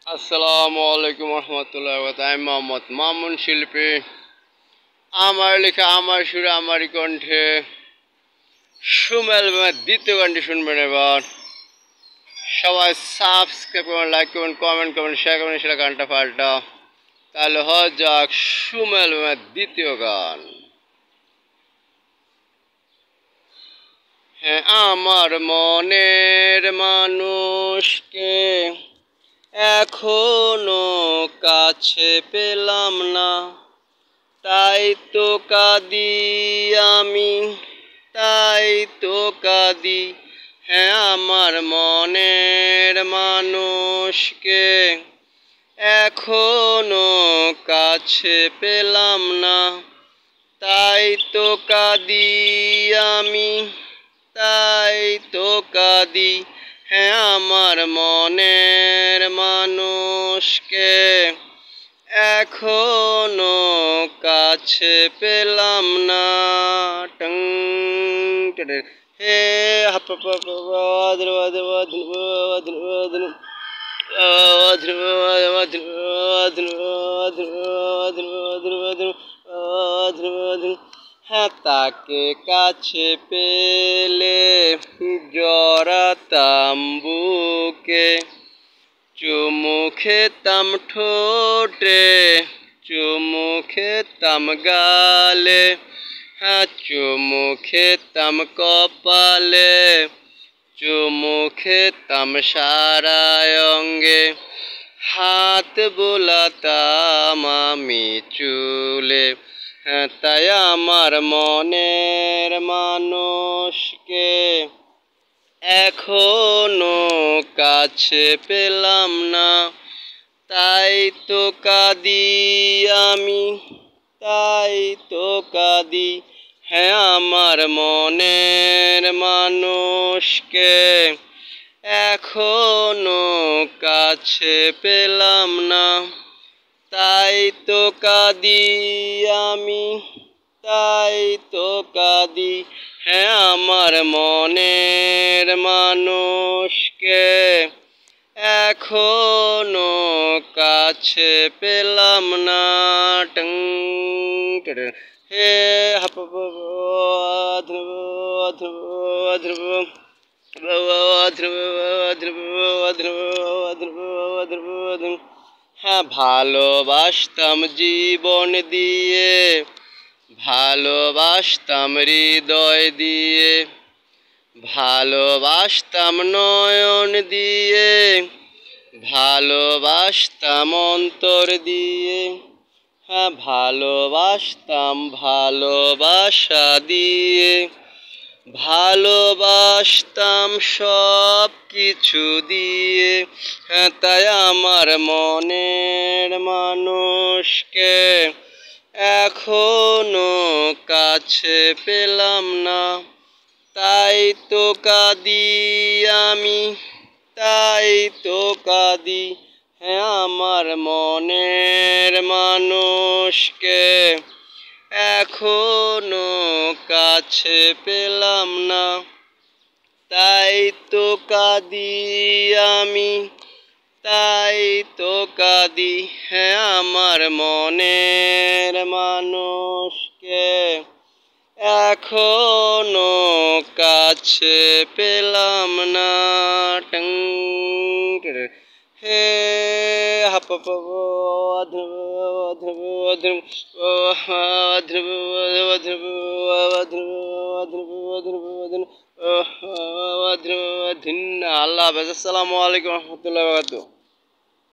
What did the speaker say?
আসসালামু আলাইকুম রহমতুল্লাহ। আমি মোহাম্মদ মামুন শিল্পী। আমার লেখা, আমার সুরে, আমারই কণ্ঠে সুমেল দ্বিতীয় গানটি শুনবেন। এবার সবাই সাবস্ক্রাইব করবেন, লাইক করবেন, কমেন্ট করবেন, শেয়ার করবেন, সেটা গানটা পাল্টা। তাহলে হয় যাক সুমেল দ্বিতীয় গান। হ্যাঁ, আমার মনের মানুষকে এখনো কাছে পেলাম না, তাই তো কাঁদি আমি, তাই তো কাঁদি। হ্যাঁ, আমার মনের মানুষকে এখনো কাছে পেলাম না, তাই তো কাঁদি আমি, তাই তো কাঁদি। হ্যাঁ, আমার মনের মানুষকে এখনো কাছে পেলাম না। টং টেডের হে হাপ হ্যাঁ, তাকে কাছে পেলে জড়াতাম বুকে, চুমু খেতাম ঠোঁটে, চুমু খেতাম গালে, হ্যাঁ চুমু খেতাম কপালে, চুমু খেতাম সারা অঙ্গে, হাত বোলাতাম আমি চুলে। হ্যাঁ, তাই আমার মনের মানুষকে এখনো কাছে পেলাম না, তাই তো কাঁদি আমি, তাই তো কাঁদি। হ্যাঁ, আমার মনের মানুষকে এখনো কাছে পেলাম না, তাই তো কাঁদি আমি, তাই তো কাঁদি। হ্যাঁ, আমার মনের মানুষকে এখনো কাছে পেলাম না। টং টেডের হে হাপ হ্যাঁ, ভালোবাসতাম জীবন দিয়ে, ভালোবাসতাম হৃদয় দিয়ে, ভালোবাসতাম নয়ন দিয়ে, ভালোবাসতাম অন্তর দিয়ে, হ্যাঁ ভালোবাসতাম ভালোবাসা দিয়ে, ভালোবাসতাম সব কিছু দিয়ে। হ্যাঁ, তাই আমার মনের মানুষকে এখনো কাছে পেলাম না, তাই তো কাঁদি আমি, তাই তো কাঁদি। হ্যাঁ, আমার মনের মানুষকে এখনো কাছে পেলাম না, তাই তো কাঁদি আমি, তাই তো কাঁদি। হ্যাঁ, আমার মনের মানুষকে এখনো কাছে পেলাম না। টং হে হাপ আল্লাহ হাফেজ। আসসালামু আলাইকুম রহমতুল্লাহ।